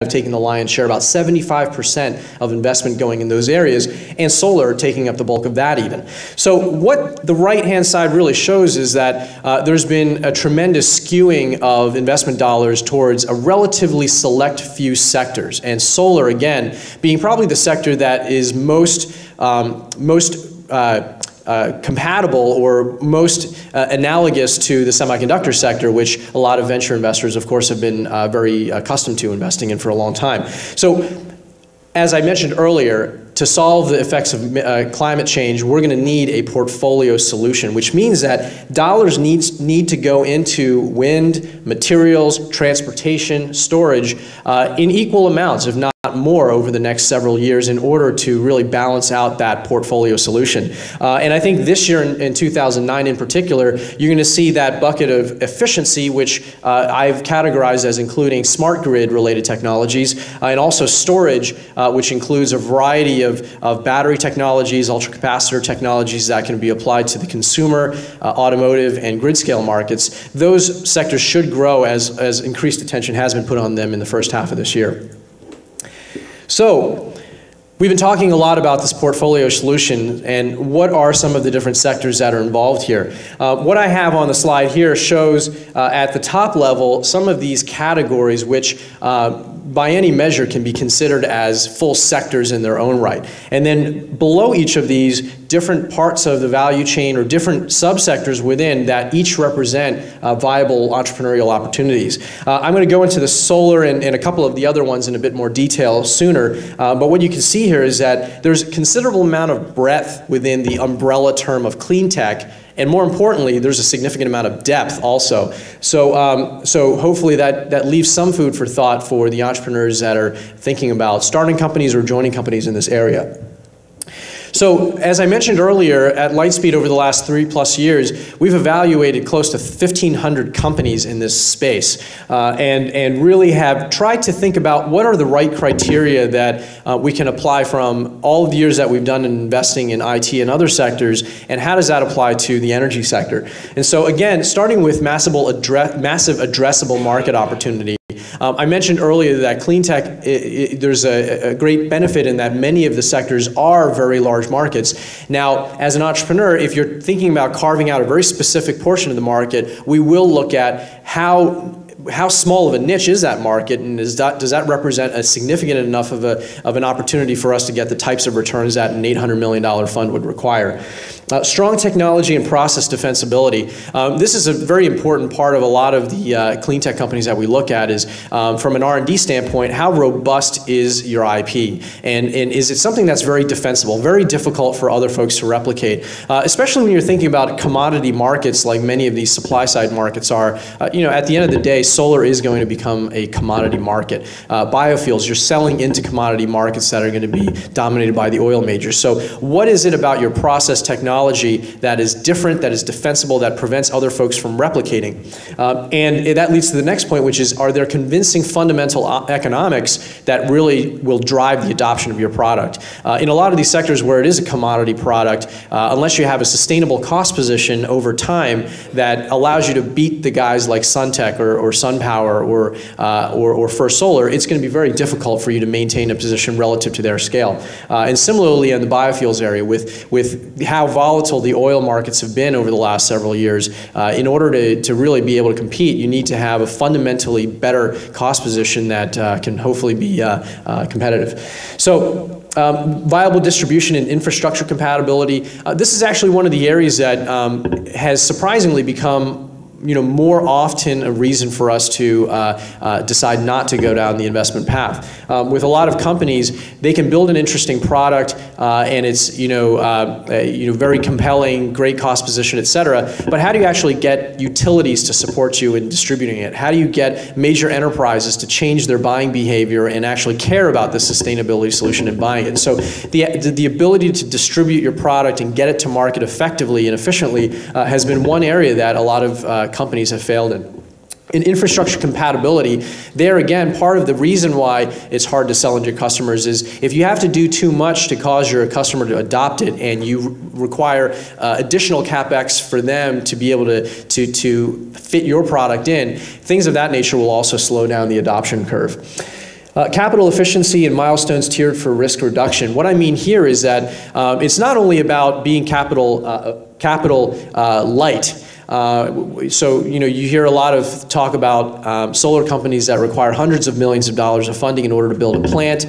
taking the lion's share, about 75% of investment going in those areas, and solar taking up the bulk of that even. So what the right-hand side really shows is that there's been a tremendous skewing of investment dollars towards a relatively select few sectors, and solar, again, being probably the sector that is most compatible or most analogous to the semiconductor sector, which a lot of venture investors, of course, have been very accustomed to investing in for a long time. So, as I mentioned earlier, to solve the effects of climate change, we're going to need a portfolio solution, which means that dollars need to go into wind, materials, transportation, storage in equal amounts, if not more, over the next several years in order to really balance out that portfolio solution. And I think this year in 2009 in particular, you're going to see that bucket of efficiency, which I've categorized as including smart grid related technologies, and also storage, which includes a variety of battery technologies, ultracapacitor technologies that can be applied to the consumer, automotive, and grid scale markets. Those sectors should grow as increased attention has been put on them in the first half of this year. So, we've been talking a lot about this portfolio solution and what are some of the different sectors that are involved here. What I have on the slide here shows at the top level some of these categories which by any measure can be considered as full sectors in their own right. And then below each of these, different parts of the value chain or different subsectors within that each represent viable entrepreneurial opportunities. I'm going to go into the solar and a couple of the other ones in a bit more detail sooner, but what you can see here is that there's a considerable amount of breadth within the umbrella term of clean tech. And more importantly, there's a significant amount of depth also. So, so hopefully that leaves some food for thought for the entrepreneurs that are thinking about starting companies or joining companies in this area. So, as I mentioned earlier, at Lightspeed over the last 3+ years, we've evaluated close to 1,500 companies in this space and really have tried to think about what are the right criteria that we can apply from all of the years that we've done in investing in IT and other sectors, and how does that apply to the energy sector. And so again, starting with massive addressable market opportunity. I mentioned earlier that Cleantech, there's a great benefit in that many of the sectors are very large markets. Now, as an entrepreneur, if you're thinking about carving out a very specific portion of the market, we will look at how small of a niche is that market, and does that represent a significant enough of an opportunity for us to get the types of returns that an $800 million fund would require. Strong technology and process defensibility. This is a very important part of a lot of the clean tech companies that we look at is from an R&D standpoint, how robust is your IP? And is it something that's very defensible, very difficult for other folks to replicate? Especially when you're thinking about commodity markets like many of these supply side markets are. You know, at the end of the day, solar is going to become a commodity market. Biofuels, you're selling into commodity markets that are going to be dominated by the oil majors. So what is it about your process technology that is different, that is defensible, that prevents other folks from replicating? And that leads to the next point, which is, are there convincing fundamental economics that really will drive the adoption of your product? In a lot of these sectors where it is a commodity product, unless you have a sustainable cost position over time that allows you to beat the guys like Suntech or SunPower or First Solar, it's going to be very difficult for you to maintain a position relative to their scale. And similarly in the biofuels area, with how volatile the oil markets have been over the last several years, in order to really be able to compete, you need to have a fundamentally better cost position that can hopefully be competitive. So, viable distribution and infrastructure compatibility. This is actually one of the areas that has surprisingly become more often a reason for us to decide not to go down the investment path. With a lot of companies, they can build an interesting product and it's very compelling, great cost position, etc. But how do you actually get utilities to support you in distributing it? How do you get major enterprises to change their buying behavior and actually care about the sustainability solution in buying it? So the ability to distribute your product and get it to market effectively and efficiently has been one area that a lot of companies have failed in. In infrastructure compatibility, there again, part of the reason why it's hard to sell into your customers is if you have to do too much to cause your customer to adopt it and you require additional CapEx for them to be able to fit your product in, things of that nature will also slow down the adoption curve. Capital efficiency and milestones tiered for risk reduction. What I mean here is that it's not only about being capital light. So, you hear a lot of talk about solar companies that require hundreds of millions of dollars of funding in order to build a plant,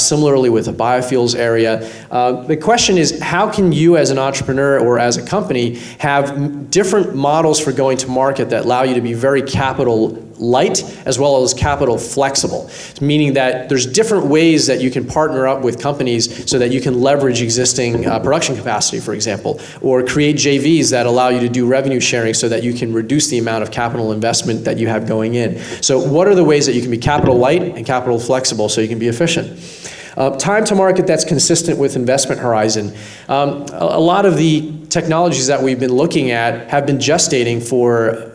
similarly with the biofuels area. The question is, how can you as an entrepreneur or as a company have different models for going to market that allow you to be very capital light as well as capital flexible, meaning that there's different ways that you can partner up with companies so that you can leverage existing production capacity, for example, or create JVs that allow you to do revenue sharing so that you can reduce the amount of capital investment that you have going in. So what are the ways that you can be capital light and capital flexible so you can be efficient? Time to market that's consistent with investment horizon. A lot of the technologies that we've been looking at have been gestating for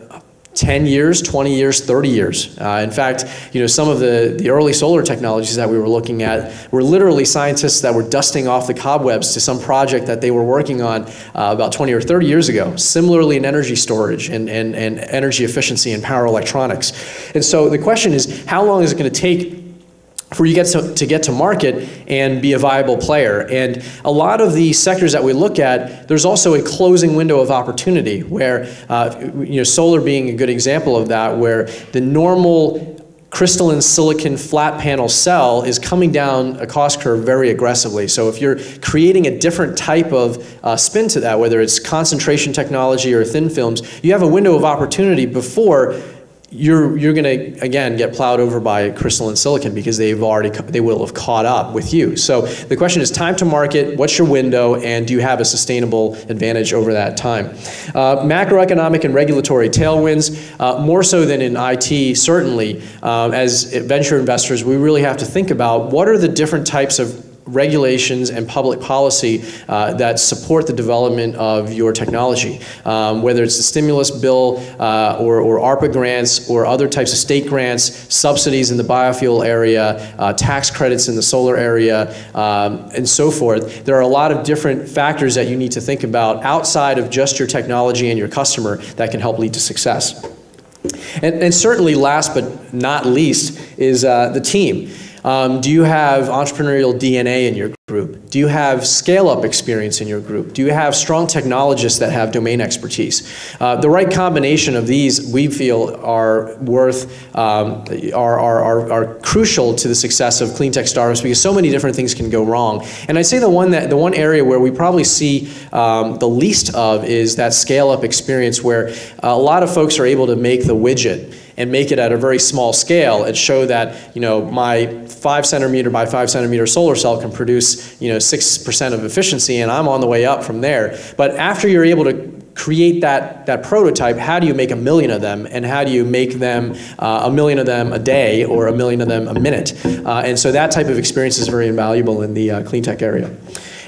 10 years, 20 years, 30 years. In fact, some of the early solar technologies that we were looking at were literally scientists that were dusting off the cobwebs to some project that they were working on about 20 or 30 years ago. Similarly in energy storage and energy efficiency and power electronics. And so the question is, how long is it going to take for you to get to market and be a viable player? And a lot of the sectors that we look at, there's also a closing window of opportunity where, solar being a good example of that, where the normal crystalline silicon flat panel cell is coming down a cost curve very aggressively. So if you're creating a different type of spin to that, whether it's concentration technology or thin films, you have a window of opportunity before you're going to, again, get plowed over by crystalline silicon because they will have caught up with you. So the question is time to market, what's your window, and do you have a sustainable advantage over that time? Macroeconomic and regulatory tailwinds, more so than in IT, certainly. As venture investors, we really have to think about what are the different types of regulations and public policy that support the development of your technology, whether it's the stimulus bill or ARPA grants or other types of state grants, subsidies in the biofuel area, tax credits in the solar area, and so forth. There are a lot of different factors that you need to think about outside of just your technology and your customer that can help lead to success. And certainly last but not least is the team. Do you have entrepreneurial DNA in your group? Do you have scale-up experience in your group? Do you have strong technologists that have domain expertise? The right combination of these, we feel, are crucial to the success of cleantech startups because so many different things can go wrong. And I'd say the one area where we probably see the least of is that scale-up experience, where a lot of folks are able to make the widget and make it at a very small scale and show that, my 5 centimeter by 5 centimeter solar cell can produce, 6% of efficiency, and I'm on the way up from there. But after you're able to create that prototype, how do you make 1 million of them, and how do you make them 1 million of them a day or 1 million of them a minute? And so that type of experience is very invaluable in the cleantech area.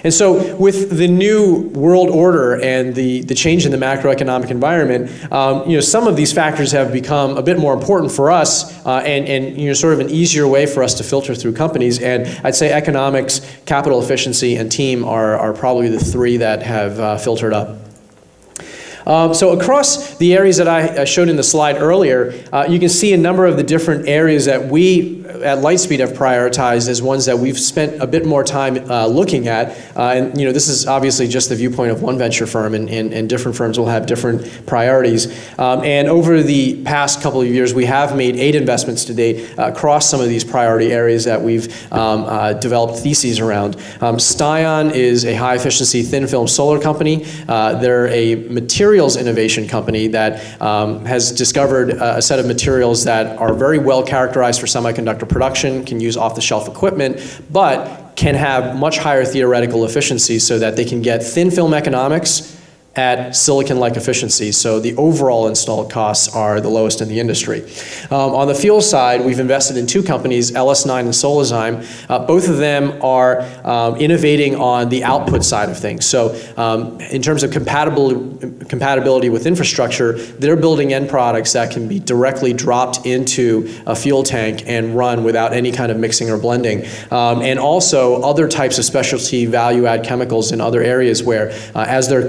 And so with the new world order and the change in the macroeconomic environment, some of these factors have become a bit more important for us and sort of an easier way for us to filter through companies. And I'd say economics, capital efficiency, and team are probably the three that have filtered up. So across the areas that I showed in the slide earlier, you can see a number of the different areas that we at Lightspeed have prioritized as ones that we've spent a bit more time looking at. And this is obviously just the viewpoint of one venture firm, and different firms will have different priorities. And over the past couple of years, we have made 8 investments to date across some of these priority areas that we've developed theses around. Styon is a high-efficiency thin-film solar company. They're a materials innovation company that has discovered a set of materials that are very well characterized for semiconductor production, can use off-the-shelf equipment, but can have much higher theoretical efficiency so that they can get thin film economics at silicon-like efficiency, so the overall installed costs are the lowest in the industry. On the fuel side, we've invested in 2 companies, LS9 and Solazyme. Both of them are innovating on the output side of things. So in terms of compatibility with infrastructure, they're building end products that can be directly dropped into a fuel tank and run without any kind of mixing or blending. And also other types of specialty value-add chemicals in other areas where as their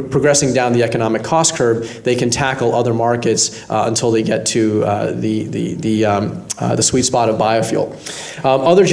progressing down the economic cost curve, they can tackle other markets until they get to the sweet spot of biofuel. Other